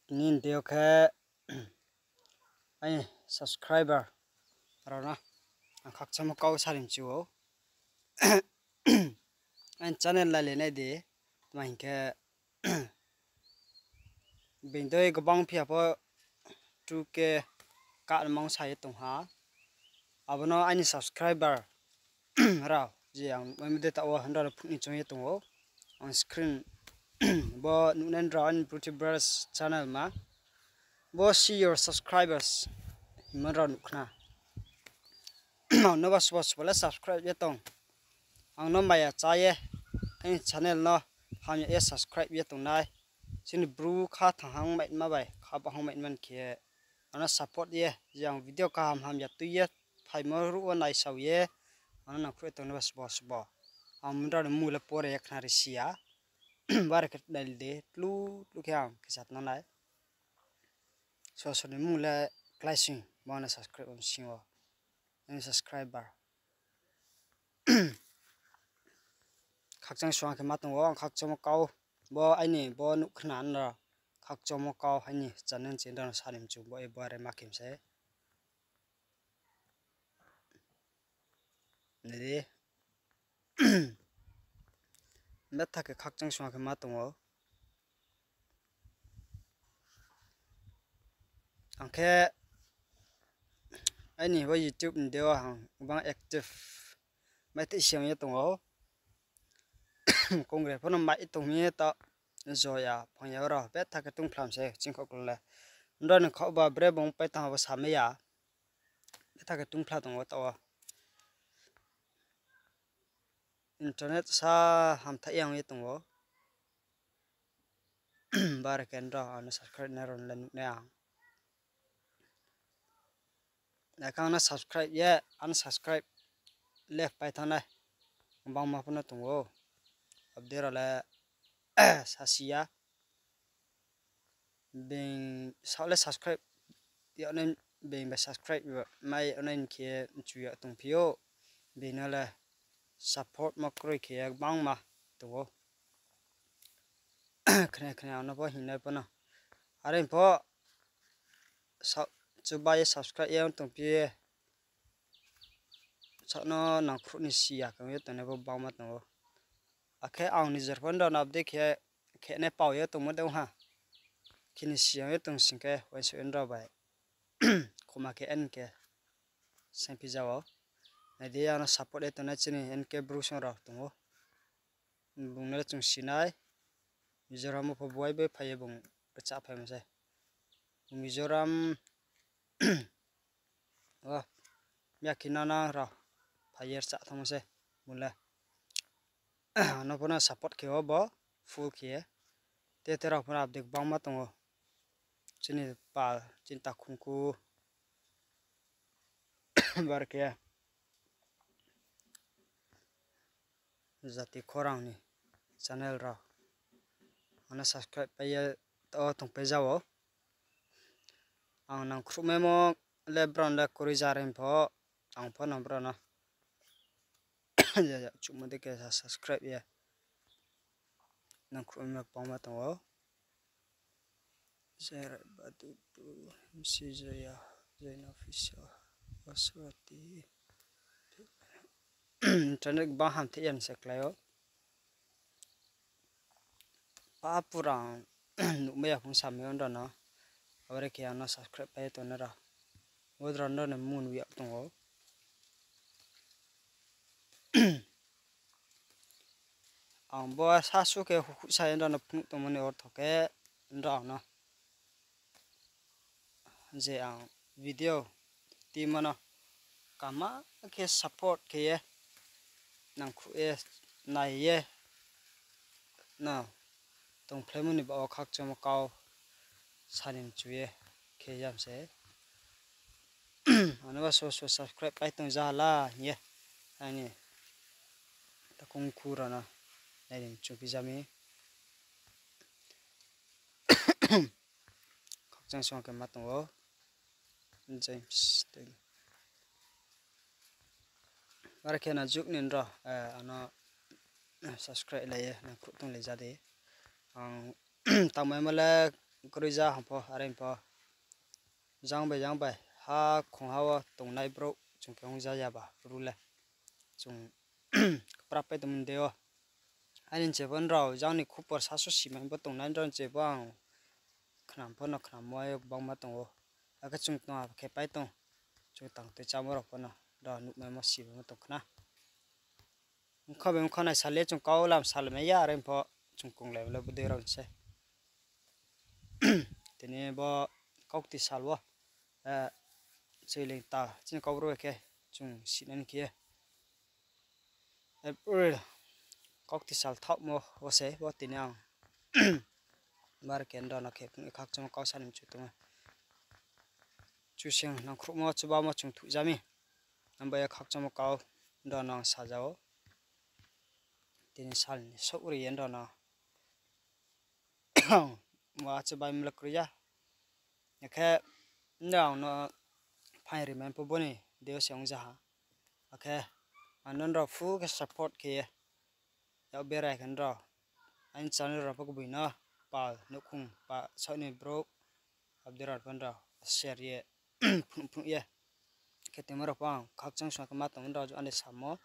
Nin dia ke ai subscriber rona khak chama kau sarim chu an channel la le na de mai ke bin doi go bang phia po tu ke ka mong sai tong ha abono ani subscriber ra ji ang mai de ta wa 100 phuni chong ye tong on screen bo nunen drawn YouTubers channel ma bo see your subscribers maron khna no bas bas bola subscribe ye tong ang no maya cha ye ai channel no ham ye subscribe ye tong nai sin bru kha thang mai ma bai kha ba hang mai man ke ana support ye yang video ka ham ya tu ye phai mo ru nai sau ye ana na khwe tong no bas bas bo am ra mu la pore ye khna ri sia bar ke dal de lu lu kyang ke sat na nai so so ni mu la classing mo na subscribe om singo ani subscriber khak chang swang ke ma tong wa khak chom kau bo ai ni bo nu khnan ra khak chom kau hai ni chanen chen dan salim chu bo e bare ma kim se ne de na thak ke khak chang swang ke ma tong wa angke ai ni bo YouTube ni de wa hang bang active mai ti siang ye tong wa kongre pho mai tong mi ta zo ya phang ya ra be thak ke tung phlam se ching khok la ndon kho ba bre bong pai ta ba sa me ya be thak ke tung phla tong wa ta wa internet sa ham tha yang ye tong wa bar ken ra an subscribe na ron len na na ka na subscribe ye unsubscribe left pai thana bang ma puna tong wo abdera la sasia ben sa subscribe ya nen ben ba subscribe mai onen ke chu ya tong pio ben la support ma kroi ke bang ma to wo khne khne na bo hin na puna are po sa chu ba ye subscribe ya tong pie sa no na khru ni sia ka ye tane bo bang ma to akhe ang ni zer pon da na de ke ne pau ye to mo de ha kini sia ye tong sing ke wa se en ra bai khoma ke en ke sem pi jawo na de ya na support e to na chini en ke bru song ra to mo bung na chung sinai mizoram pho boy be phai bung cha phai ma se mizoram wa mya kinana ra phai yer cha thong se mula no pona support ke bo full ke te ra pona update bang ma tong chini pa chinta khungku bar ke zati khorang ni channel ra ana subscribe pa ye to tong pe jawo ang nang khru me mo le bron le kori jarem pho ang pho nam bron na ya chu mo de ke subscribe ye nang khru me pa ma to share ba tu mc ya zain official waswati internet ba ham the yan se klayo pa purang nu me ya phung sam me on na awre ke ana subscribe pa to na ra odra no na mun wi tong ang bo sa su ke hu sa en na phung to mone or thoke nda na je ang video ti mana kama ke support ke ye nang khu e nai ye na tong phlemuni ba khak chom kaw sanin chuye ke jam se anwa so subscribe pai tong za la ye ani ta kong khura na ai chu pi jami khak chang song ke ma tong James Ding ara ke na juk nin ra ana subscribe la ye na khu tong le ja de ang ta mai mala kuri za ham po arem po jang bai ha khong hawa tong nai bro chung kyong za ya ba rule chung prapai tum deo anin che bon rao jang ni khupor sasu si man bo tong nan ron che bang khnam pho no khnam moi bang ma tong o aga chung no khe pai tong chung tang te cha mo ro pho no da nu ma mo si ma tong khna kho bem kho nai sale chung kaw lam sal me ya rem pho chung kong le bu de ron se tene bo kok ti sal wo chơi lên ta trên cầu rồi kìa chung xịn anh kia rồi có tí sալ thọ mò vô xe vô tí nào mà cái đó nó kẹp người khác trong cao san chút thôi chú xem nó khúc mò chú ba mò chung thụ ra mi nằm bây giờ khác trong cao đó nó sa giáo tí sal sốc rồi đó nó mà chú ba mình là cười ra nhà cái nào nó phải rồi mình phải bố này đều sống ra ok anh nó full cái support kia ya berai kan ro anh channel ro pok buina pa no khung pa chone bro abdirat pan ro share ye phung phung ye ketemara pa khak chang sa kama tong ro ane samo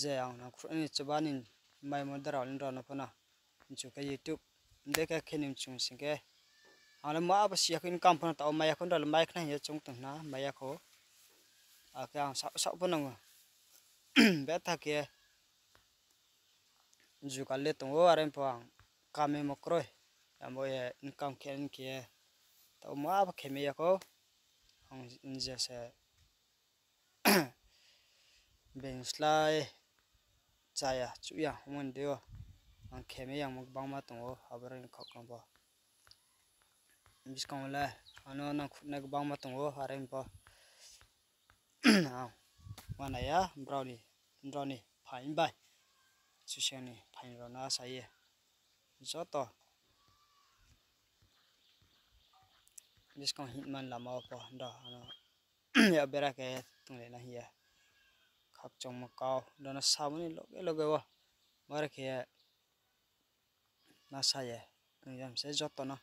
je ang na khru ni chabanin mai mo dara rin ro na pana chu ka youtube de ka khenim chung singke ala ma ba sia kin kam pan ta mai khon ro mai khna ye chung tong na mai kho a ka sa sa panang be ta ke ju kalle tong o arem pang kame mokroi amoye income ken ke to ma ba kheme ya ko ang je se ben slai chaya chu ya mon deo ang kheme yang mok bang ma tong o abaren khok kam ba bis kam la ano na khut na bang ma tong o arem pa mana ya brownie fine bai chu se ni fine ro na sa ye zo to bis kam hitman lama po da ano ya bera ke tung le na hiya khak chong ma kaw da na sa mani loge wa mare ke na sa ye tung yam se zo to na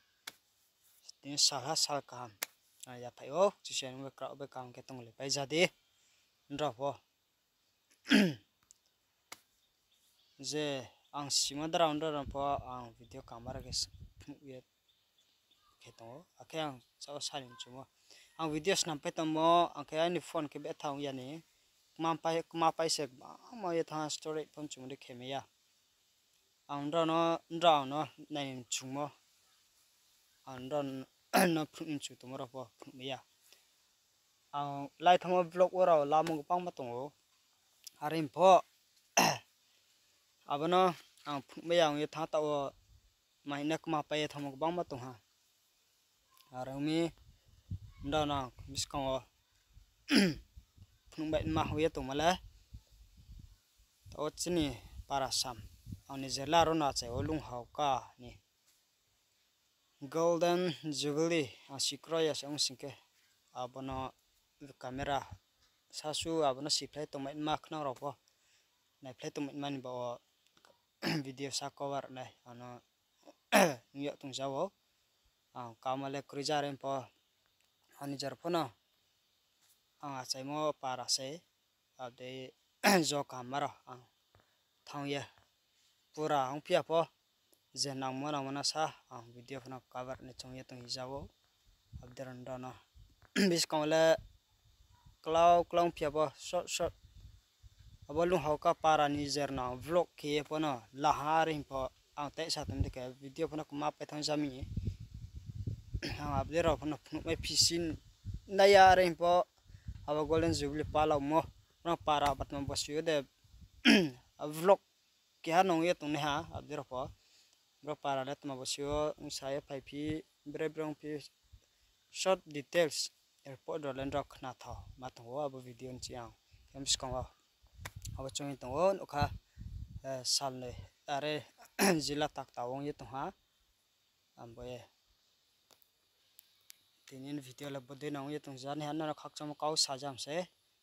tin sa kam ya phai o chu se ni ka be kam ke tung le pai ja de ro po je ang sima dra under po ang video camera ke ye ke to akang sao salin chumo ang video snap pe tomo ang kaya ni phone ke be thang ya ni ma pai se ma ye tha story pon chum de kheme ya ang ro no nai chumo ang ro no phun chu to mo ro po me ya ang lai thamo vlog ora la mo pang ma tong o arim pho abono ang me yang ye tha ta o mai nak ma pai thamo bang ma tong ha arami ndana miskang o phung bai ma hoye to mala to chini parasam ani zela ro na che olung hau ka ni golden jubilee asikroya sang singke abono camera sasu abono siplai to mai ma khna ro po nai plai to mai man bo video sa cover nai ano ngiyo tung jawo kamale krujarem po ani jar phono ang achai mo para se abde jo kamera ang thangye pura ang pia po je nang mona sa ang video phono cover ne chongye tong jawo abde randana bis kamale klaw pia po short abalung hauka para ni jerna vlog ke phono laharin po ang te sa tum de ke video phono kuma pe thang jami ang abde ro phono mai fisin naya rin po aba golden jubilee pala mo na para batman bosyo de vlog ke ha nong ye tung ne ha abde ro po bro para let ma bosyo saya 5p brong p short details airport do len rock na tha ma tong wa aba video chiang kem skong wa aba chong tong on okha sal ne are jila tak tawong ye tong ha amboye tinin video la bode nong ye tong jan han na khak cham kaw sajam se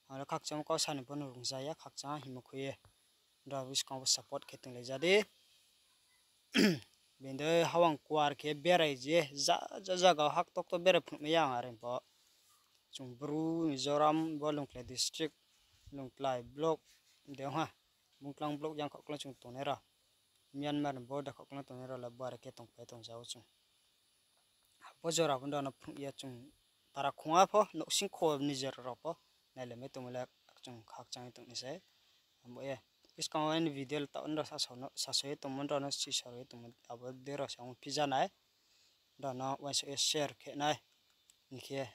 ara khak cham kaw san bon rung ja ya khak cha him khuye da wis kaw support ke tong le ja de bên đây hawang quar kia bere je za gạo hắc tóc to bere phun mấy yang à bỏ chung bru Mizoram bo Lungklai district Lungklai block đều ha Lungklang block yang khóc lang chung tổ này ra Myanmar bo đã khóc lang tổ này ra là bare ke tông phải tông giáo chung bo giờ ra bunda nó phun ya chung para khunga pho nó sinh khô Niger ra pho này là mấy tông là chung khắc chẳng tông này sẽ bo ya is con anh video tạo nó sa soi tông mình ra nó chỉ soi tông mình abo để ra sang pizza này đó nó quay sẽ share cái này như kia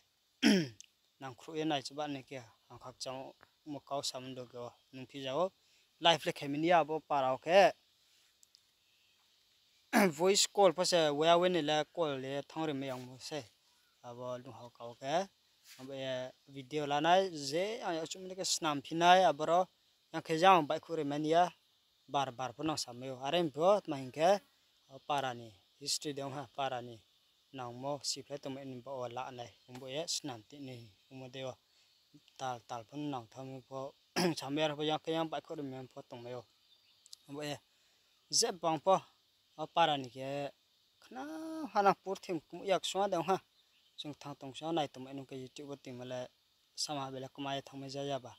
nang khuya này cho bạn này kia hàng khắc trong một câu sắm được rồi nung pizza ó live le kheminia abo parao ke voice call pa se wa wen la call le thong re me yang mo se abo lu hau kau ke abo video la nai je a chum ne ke snam phinai abaro yang khe jang bai khu re mania bar pa nang sameo arem bo ma ke parani history de ha parani nang mo si phle to me ni bo la nai umbo ye snam ti ni umbo de tal phun nang tham po chamer bo yang ke yang bai khu re me po tong meo umbo ye ze bang po parani ke khana hana pur thim kum yak swa de ha chung thang tong swa nai to me nu ke youtube ti mala sama bela kumai thang me ja ba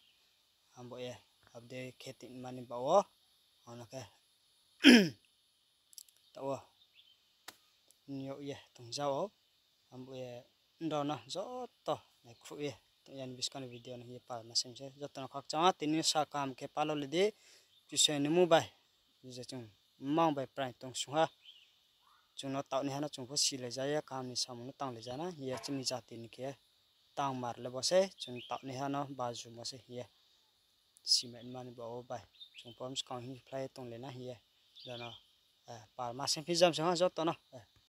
ambo ye abde khetin mani ba o ona ke tawo nyo ye tong jao ambo ye ndo na zo to na khu ye yan biskan video na ye pa na sem se jotna khak cha tin sa kam ke palo le de pise ni mu bai je chung mang bai prai tong su ha chung nó tạo ni hana chung pho si le ja ya kam ni sam no tang le ja na ye chimi ja tin ke tang mar le bo se chung tạo ni hana ba ju mo se ye cement man bo bai chung pom skang hi play tong le na ye da na pa ma sem phi jam sa ha jot to na